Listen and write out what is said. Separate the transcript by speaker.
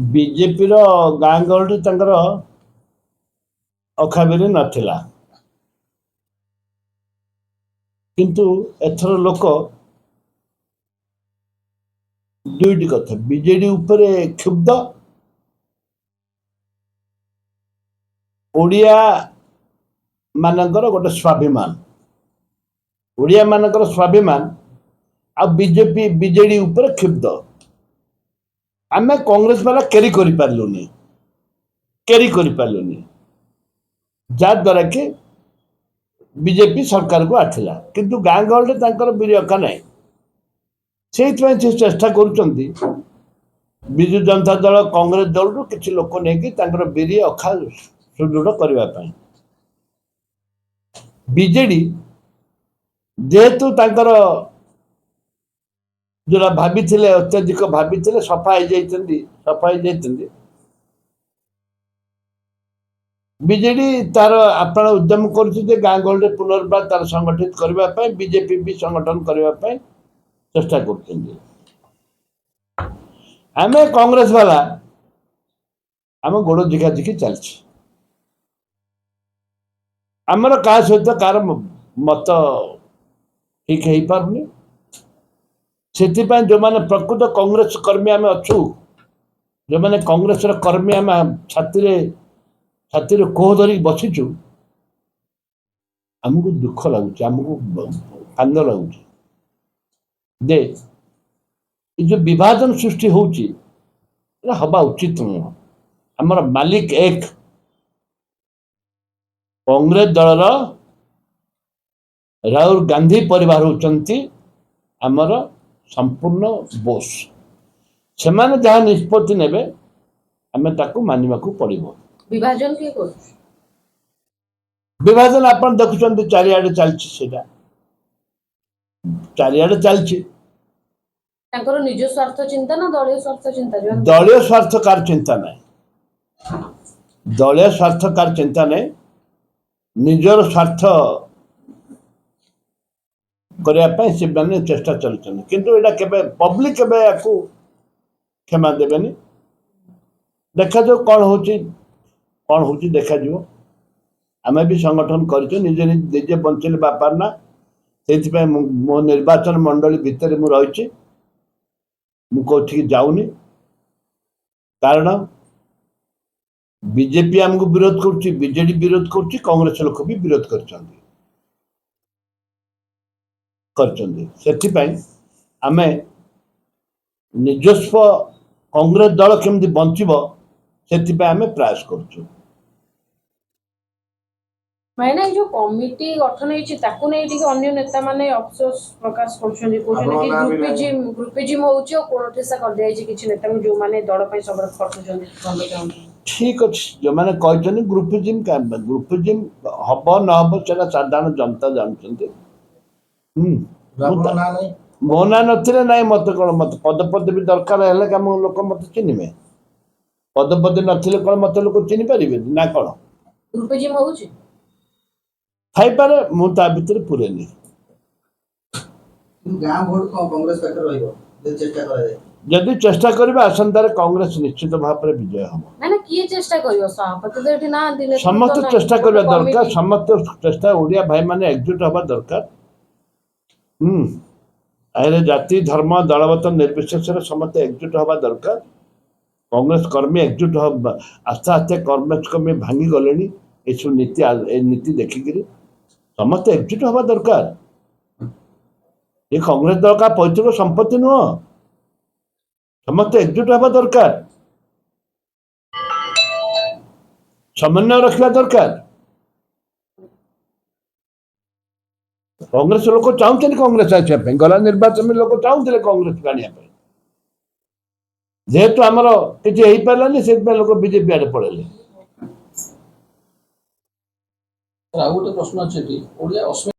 Speaker 1: BJP रो गाँ गहली तांकर अखाबिरी नथिला किंतु एथर लोक दुईटी कथा बीजेडी उपरे क्षुब्ध ओडिया मानकर गोटे स्वाभिमान ओडिया मानकर स्वाभिमान आ बीजेपी बीजेडी उपरे क्षुब्ध आमे कांग्रेस वाला कैरी करि पारलुनी द्वारा कि बीजेपी सरकार को आथिला किंतु गाँ गहली तांकर विरका नहीं से चेष्टा करुचंती विजु जनता दल कांग्रेस दल रु किछि लोक नेकी तांकर बिरी अखा सुदृढ़ करबा पई बीजेडी जेहेतु तांकर जोरा भाभी अत्यधिक भाभी सफा बीजेडी तार आपण उद्यम कर गाँ गहली पुनर्बार तार संगठित करने बीजेपी भी संगठन करने चेष्टा कर कांग्रेस वाला आम गोड़ झिकाझिकी चलछि आमर क्या सहित कार मत ठीक हो पारनी से जो मैंने प्रकृत कांग्रेस कर्मी आम अच्छु जो मैंने कांग्रेस कर्मी आम छाती कोह धरिक बसीचु आमको दुख लगुच आमको कांद लगुच दे जो विभाजन सृष्टि होची हवा उचित नुह आमर मालिक एक कांग्रेस दल राहुल गांधी परिवार होचंती आमर संपूर्ण बोस से माने जहाँ निष्पत्ति नेबे आमे ताकू मानिबा को पड़िबो
Speaker 2: विभाजन के को
Speaker 1: विभाजन आपण देखुचंती चारियाडे चलछि सेटा चारियाडे चलछि
Speaker 2: तांकर निज स्वार्थ चिंता ना दलीय स्वार्थ चिंता
Speaker 1: दलीय स्वार्थकार चिंता नहीं दलीय स्वार्थकार चिंता नहीं निजर स्वार्थ करने से मैंने चेष्टा चलते किंतु एटा केबे पब्लिक केबे याकू क्षमा देबेनी देखा जो कौन होची देखा जो आमे भी संगठन करछो निजे निजे बंचले बापार ना से मो निर्वाचन मंडली भितर मु रही मु कोठी जाऊनी कारण बीजेपी आमको विरोध करुच्ची बीजेडी विरोध करुच्ची कांग्रेस लोक भी विरोध करछंती आमे निजस्व कांग्रेस दल केमती बंचिबो से आमे प्रयास करछु
Speaker 2: मैंने जो कमिटी गठन होइछि ताकू नै ठीक अन्य नेता माने अफसोस प्रकाश करछन्ती कोछन कि ग्रुपिज्म होउछि ओ कोठेसा कर जायछि किछि नेता जो माने दल पय सबरत करछन्ती
Speaker 1: ठीक अछि जो माने कहछन्ती ग्रुपिज्म हबो न हबो सेटा साधारण जनता जानछन्ती मोना नथिले नाई मत कौन मत पदपद भी दरकार है कम लोक मत चिन्हे पदपद नथिले कौन मत लोक चिन्ह पारे ना कौन थाई पारे मु ता भीतर पुरेनी
Speaker 3: गाँ भोट कांग्रेस पाखे रहिबो चेष्टा करा
Speaker 1: जदि चेष्टा करबा आसंतारे कांग्रेस निश्चित भाव में विजय हम
Speaker 2: ना किए चेष्टा करियो सभापति तो एठी ना दिले
Speaker 1: समस्त चेष्टा करबा दरकार समस्त चेष्टा ओडिया भाई माने एकजुट हबा दरकार अरे जाति धर्म दलवत निर्विशेष समस्त एकजुट हवा दरकार कांग्रेस कर्मी एकजुट आस्ते आस्ते कांग्रेस कर्मी भांगी गले नीति देखिक समस्त एकजुट हवा दरकार ये कांग्रेस दल का पैतृक संपत्ति नुह समस्त एकजुट हवा दरकार समन्वय रखा दरकार कांग्रेस लोक चाहते कांग्रेस आसापे गला निर्वाचन में लोक चाहते कांग्रेस आने जेहेतु आमर किसी हो पारानी से लोक बीजेपी आड़े पड़े
Speaker 4: प्रश्न अच्छे